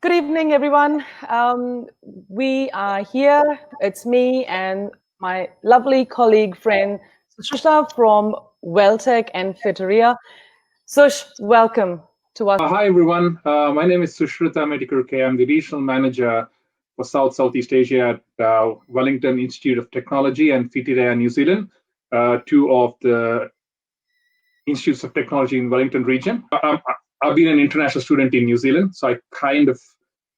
Good evening, everyone. We are here. It's me and my lovely colleague, friend, Sushrutha from WelTec and Whitireia. Sush, welcome to us. Hi, everyone. My name is Sushrutha Metikurke. I'm the Regional Manager for Southeast Asia at Wellington Institute of Technology and Whitireia, New Zealand, two of the institutes of technology in Wellington region. I've been an international student in New Zealand, so I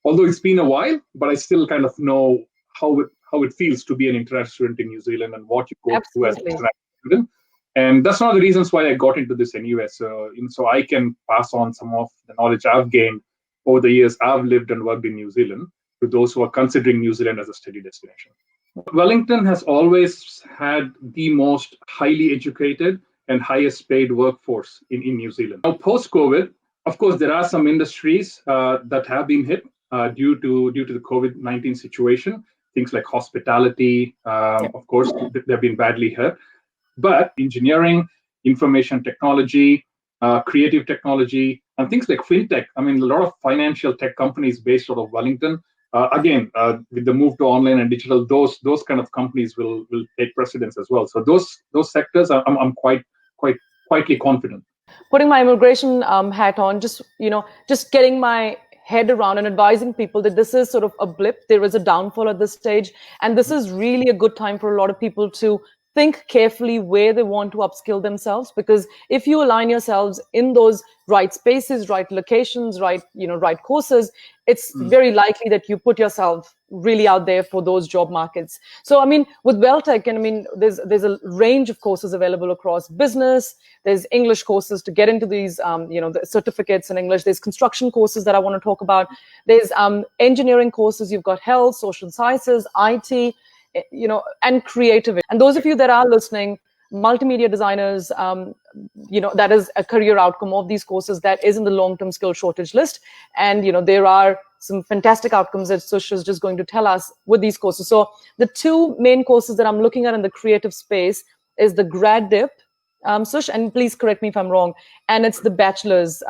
although it's been a while, but I still kind of know how it feels to be an international student in New Zealand and what you go through as an international student. And that's one of the reasons why I got into this anyway. So I can pass on some of the knowledge I've gained over the years I've lived and worked in New Zealand to those who are considering New Zealand as a study destination. Wellington has always had the most highly educated and highest paid workforce in New Zealand. Now, post-COVID, of course, there are some industries that have been hit due to the COVID-19 situation. Things like hospitality, of course, they've been badly hurt. But engineering, information technology, creative technology, and things like fintech. I mean, a lot of financial tech companies based out of Wellington. Again, with the move to online and digital, those kind of companies will take precedence as well. So those sectors, I'm quietly confident. Putting my immigration hat on, just getting my head around and advising people that this is sort of a blip. There is a downfall at this stage, and this is really a good time for a lot of people to think carefully where they want to upskill themselves, because if you align yourselves in those right spaces, right locations, right courses, it's very likely that you put yourself really out there for those job markets. So, I mean, with WelTec, and I mean, there's a range of courses available across business. There's English courses to get into these, the certificates in English. There's construction courses that I want to talk about. There's engineering courses. You've got health, social sciences, IT, and creativity. And those of you that are listening, multimedia designers, that is a career outcome of these courses that is in the long-term skill shortage list. And, there are some fantastic outcomes that Sush is just going to tell us with these courses. So the two main courses that I'm looking at in the creative space is the grad dip, Sush, and please correct me if I'm wrong, and it's the bachelor's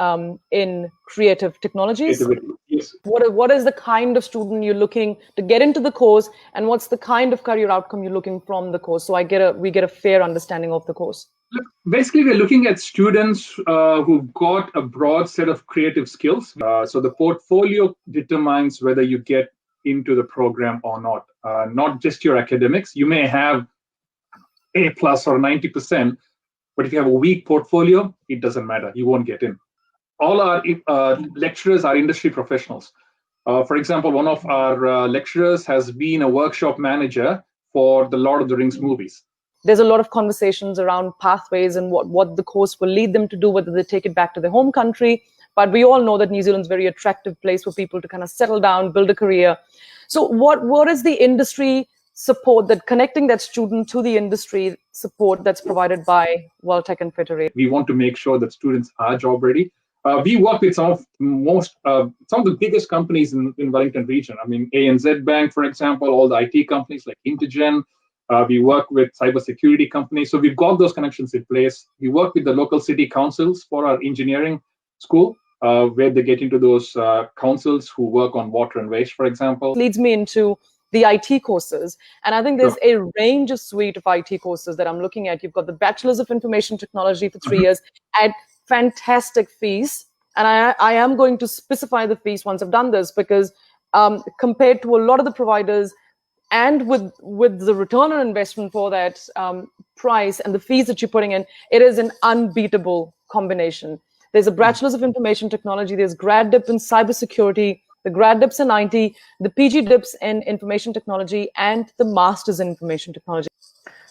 in creative technologies. Yes. What is the kind of student you're looking to get into the course, and what's the kind of career outcome you're looking from the course? So we get a fair understanding of the course. Basically, we're looking at students who've got a broad set of creative skills. So the portfolio determines whether you get into the program or not. Not just your academics. You may have A+ or 90%, but if you have a weak portfolio, it doesn't matter. You won't get in. All our lecturers are industry professionals. For example, one of our lecturers has been a workshop manager for the Lord of the Rings movies. There's a lot of conversations around pathways and what the course will lead them to do, whether they take it back to their home country. But we all know that New Zealand's a very attractive place for people to kind of settle down, build a career. So what is the industry support, that connecting that student to the industry support that's provided by WelTec and Whitireia? We want to make sure that students are job ready. We work with some of the biggest companies in Wellington region. I mean, ANZ Bank, for example, all the IT companies like Intergen. We work with cybersecurity companies. So we've got those connections in place. We work with the local city councils for our engineering school, where they get into those councils who work on water and waste, for example. Leads me into the IT courses. And I think there's a range of suite of IT courses that I'm looking at. You've got the Bachelors of Information Technology for 3 years at fantastic fees. And I am going to specify the fees once I've done this, because compared to a lot of the providers, and with the return on investment for that price and the fees that you're putting in, it is an unbeatable combination. There's a Bachelor's of Information Technology, there's grad dip in cybersecurity, the grad dips in IT, the PG dips in information technology, and the Master's in Information Technology.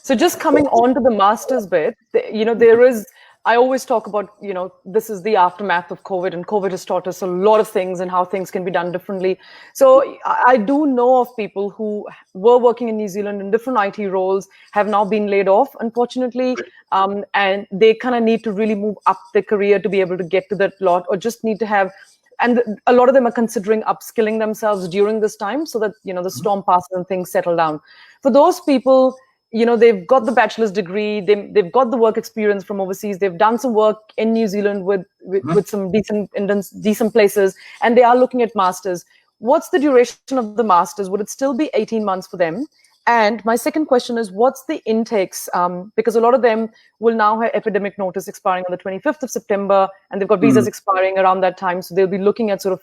So just coming on to the Master's bit, there is, I always talk about, this is the aftermath of COVID, and COVID has taught us a lot of things and how things can be done differently. So I do know of people who were working in New Zealand in different IT roles, have now been laid off, unfortunately, and they kind of need to really move up their career to be able to get to that lot, or just need to have, and a lot of them are considering upskilling themselves during this time so that, the storm passes and things settle down. For those people, they've got the bachelor's degree, they've got the work experience from overseas, they've done some work in New Zealand with some decent places, and they are looking at masters. What's the duration of the masters? Would it still be 18 months for them? And my second question is, what's the intakes? Because a lot of them will now have epidemic notice expiring on the 25th of September, and they've got visas expiring around that time. So they'll be looking at sort of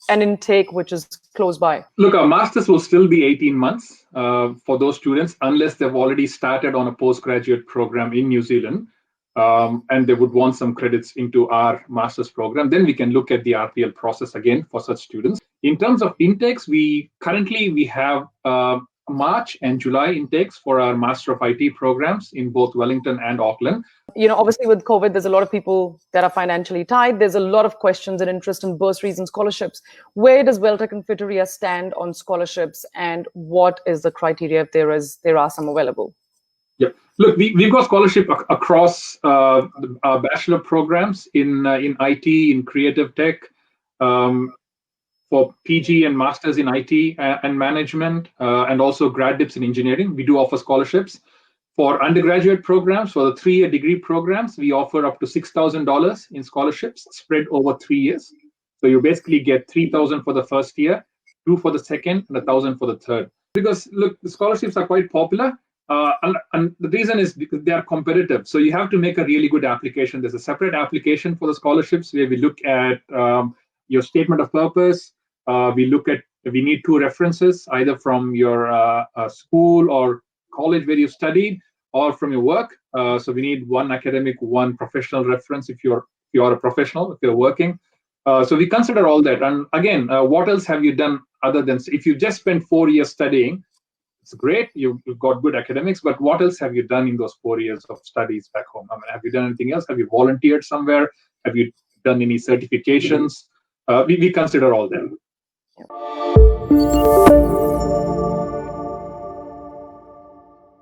an intake which is close by. Look, our masters will still be 18 months for those students, unless they've already started on a postgraduate program in New Zealand, and they would want some credits into our master's program. Then we can look at the RPL process again for such students. In terms of intakes, we have March and July intakes for our Master of IT programs in both Wellington and Auckland. Obviously with COVID, there's a lot of people that are financially tied. There's a lot of questions and interest in bursaries and scholarships. Where does Weltec and Whitireia stand on scholarships, and what is the criteria if there are some available? Yeah, look, we've got scholarship across our bachelor programs in IT, in creative tech, for PG and masters in IT and management, and also grad dips in engineering. We do offer scholarships. For undergraduate programs, for the 3-year degree programs, we offer up to $6,000 in scholarships spread over 3 years. So you basically get $3,000 for the first year, $2,000 for the second, and $1,000 for the third. Because look, the scholarships are quite popular, and the reason is because they are competitive. So you have to make a really good application. There's a separate application for the scholarships where we look at your statement of purpose. We need 2 references, either from your school or college where you studied, or from your work. So we need 1 academic, 1 professional reference if you're a professional, if you're working. So we consider all that. And again, what else have you done other than, if you just spent 4 years studying, it's great, you've got good academics, but what else have you done in those 4 years of studies back home? I mean, have you done anything else? Have you volunteered somewhere? Have you done any certifications? We consider all that.